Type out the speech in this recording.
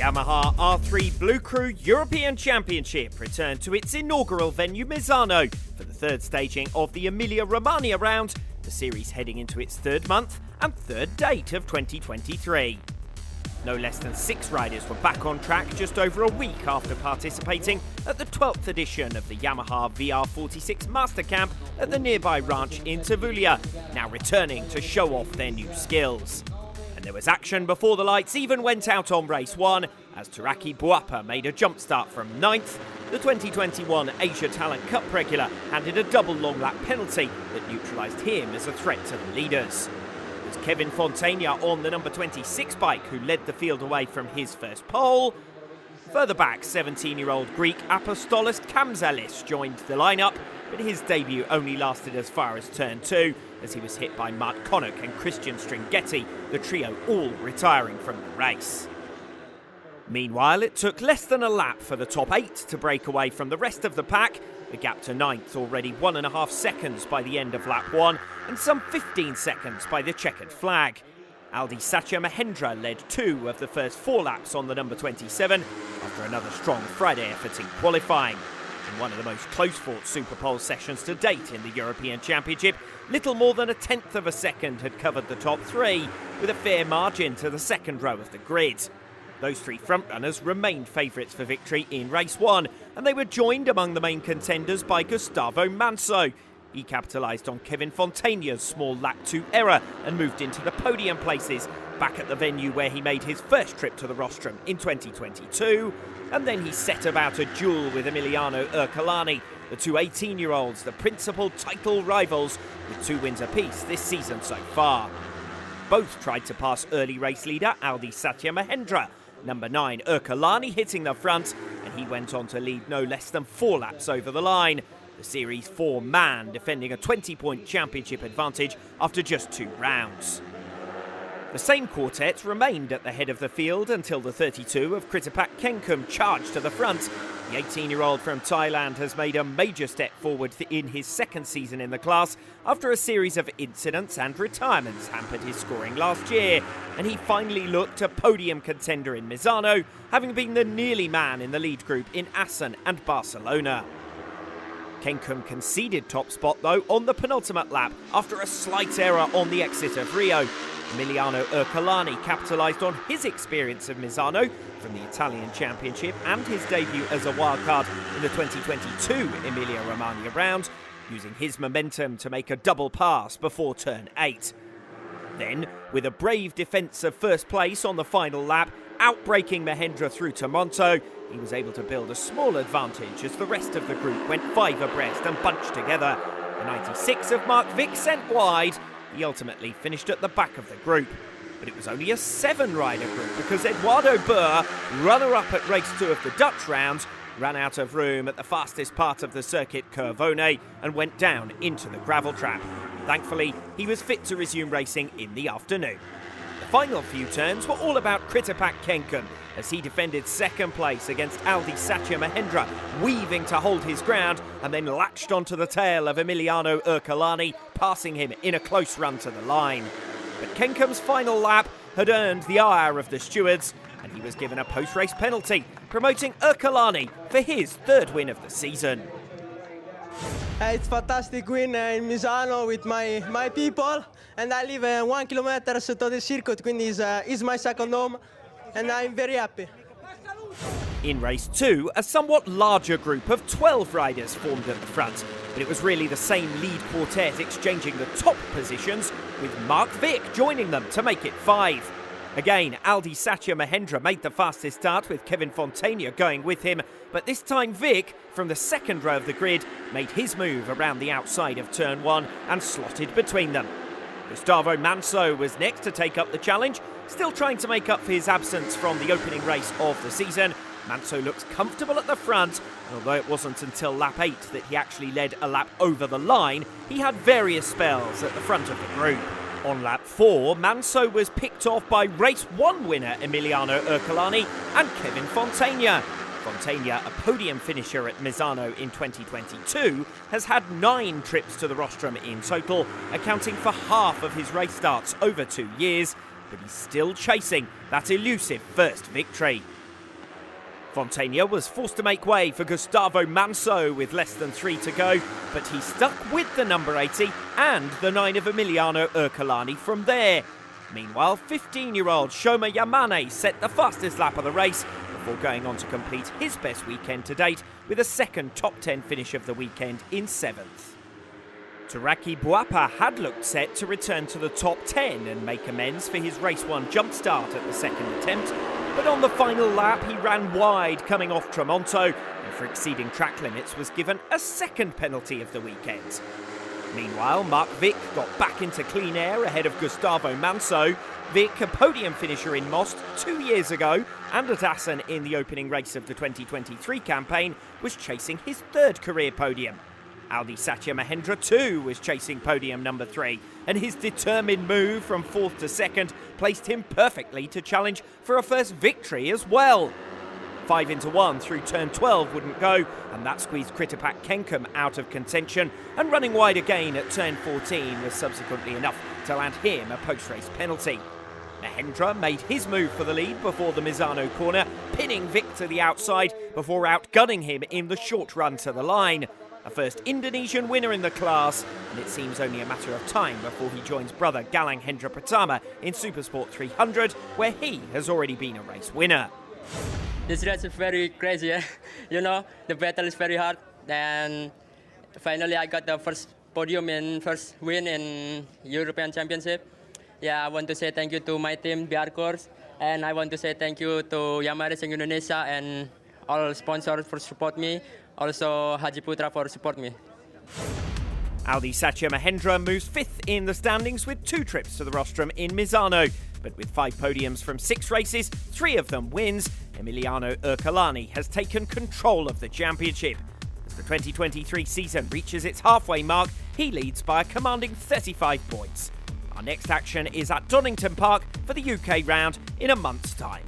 Yamaha R3 Blue Crew European Championship returned to its inaugural venue MISANO for the third staging of the Emilia-Romagna round, the series heading into its third month and third date of 2023. No less than 6 riders were back on track just over a week after participating at the 12th edition of the Yamaha VR46 Master Camp at the nearby ranch in Tavullia, now returning to show off their new skills. And there was action before the lights even went out on race 1, as Turaki Buapa made a jump start from 9th. The 2021 Asia Talent Cup regular handed a double long lap penalty that neutralised him as a threat to the leaders. It was Kevin Fontana on the number 26 bike who led the field away from his first pole. Further back, 17-year-old Greek Apostolos Kamzalis joined the lineup, but his debut only lasted as far as turn 2, as he was hit by Mark Connock and Christian Stringhetti, the trio all retiring from the race. Meanwhile, it took less than a lap for the top 8 to break away from the rest of the pack, the gap to 9th already 1.5 seconds by the end of lap 1 and some 15 seconds by the checkered flag. Aldi Satya Mahendra led 2 of the first 4 laps on the number 27 after another strong Friday effort in qualifying. In one of the most close-fought Superpole sessions to date in the European Championship, little more than 1/10 of a second had covered the top 3, with a fair margin to the second row of the grid. Those 3 frontrunners remained favourites for victory in race 1, and they were joined among the main contenders by Gustavo Manso. He capitalised on Kevin Fontana's small lap 2 error and moved into the podium places, back at the venue where he made his first trip to the rostrum in 2022. And then he set about a duel with Emiliano Ercolani, the two 18-year-olds, the principal title rivals, with 2 wins apiece this season so far. Both tried to pass early race leader Aldi Satya Mahendra, number 9 Ercolani hitting the front, and he went on to lead no less than 4 laps over the line. The Series 4 man defending a 20-point championship advantage after just 2 rounds. The same quartet remained at the head of the field until the 32 of Kritipak Kenkum charged to the front. The 18-year-old from Thailand has made a major step forward in his second season in the class after a series of incidents and retirements hampered his scoring last year, and he finally looked a podium contender in Misano, having been the nearly man in the lead group in Assen and Barcelona. Kenkum conceded top spot though on the penultimate lap after a slight error on the exit of Rio. Emiliano Ercolani capitalised on his experience of Misano from the Italian Championship and his debut as a wildcard in the 2022 Emilia-Romagna round, using his momentum to make a double pass before turn 8. Then, with a brave defence of first place on the final lap, outbreaking Mahendra through to Monto, he was able to build a small advantage as the rest of the group went 5 abreast and bunched together. The 96 of Mark Vick sent wide. He ultimately finished at the back of the group. But it was only a 7-rider group because Eduardo Burr, runner-up at race 2 of the Dutch round, ran out of room at the fastest part of the circuit, Curvone, and went down into the gravel trap. Thankfully, he was fit to resume racing in the afternoon. The final few turns were all about Kritipak Kenkum, as he defended second place against Aldi Satya Mahendra, weaving to hold his ground, and then latched onto the tail of Emiliano Ercolani, passing him in a close run to the line. But Kenkum's final lap had earned the ire of the stewards, and he was given a post-race penalty, promoting Ercolani for his 3rd win of the season. It's fantastic win in Misano with my people, and I live 1 kilometer to the circuit, quindi is my second home, and I'm very happy. In race 2, a somewhat larger group of 12 riders formed at the front, but it was really the same lead quartet exchanging the top positions, with Mark Vick joining them to make it 5. Again, Aldi Satya Mahendra made the fastest start with Kevin Fontana going with him, but this time Vick, from the second row of the grid, made his move around the outside of turn 1 and slotted between them. Gustavo Manso was next to take up the challenge, still trying to make up for his absence from the opening race of the season. Manso looks comfortable at the front, and although it wasn't until lap 8 that he actually led a lap over the line, he had various spells at the front of the group. On lap 4, Manso was picked off by race 1 winner Emiliano Ercolani and Kevin Fontana. Fontana, a podium finisher at Misano in 2022, has had 9 trips to the rostrum in total, accounting for half of his race starts over 2 years, but he's still chasing that elusive first victory. Fontana was forced to make way for Gustavo Manso with less than 3 to go, but he stuck with the number 80 and the 9 of Emiliano Ercolani from there. Meanwhile, 15-year-old Shoma Yamane set the fastest lap of the race before going on to complete his best weekend to date with a second top 10 finish of the weekend in 7th. Taraki Buapa had looked set to return to the top 10 and make amends for his race 1 jump start at the second attempt, but on the final lap he ran wide coming off Tramonto and for exceeding track limits was given a second penalty of the weekend. Meanwhile, Mark Vick got back into clean air ahead of Gustavo Manso. Vick, a podium finisher in Most 2 years ago and at Assen in the opening race of the 2023 campaign, was chasing his 3rd career podium. Aldi Satya Mahendra too was chasing podium number 3, and his determined move from 4th to 2nd placed him perfectly to challenge for a first victory as well. 5 into 1 through turn 12 wouldn't go, and that squeezed Kritapak Kenkum out of contention, and running wide again at turn 14 was subsequently enough to land him a post-race penalty. Mahendra made his move for the lead before the MISANO corner, pinning Vic to the outside before outgunning him in the short run to the line. A first Indonesian winner in the class, and it seems only a matter of time before he joins brother Galang Hendra Pratama in Supersport 300, where he has already been a race winner. This race is very crazy, you know, the battle is very hard, and finally I got the first podium and first win in European Championship. Yeah, I want to say thank you to my team, BR Course, and I want to say thank you to YAMAHA Racing Indonesia and all sponsors for support me, also Haji Putra for support me. Aldi Satya Mahendra moves 5th in the standings with 2 trips to the rostrum in Misano, but with 5 podiums from 6 races, 3 of them wins, Emiliano Ercolani has taken control of the championship. As the 2023 season reaches its halfway mark, he leads by a commanding 35 points. Our next action is at Donington Park for the UK round in a month's time.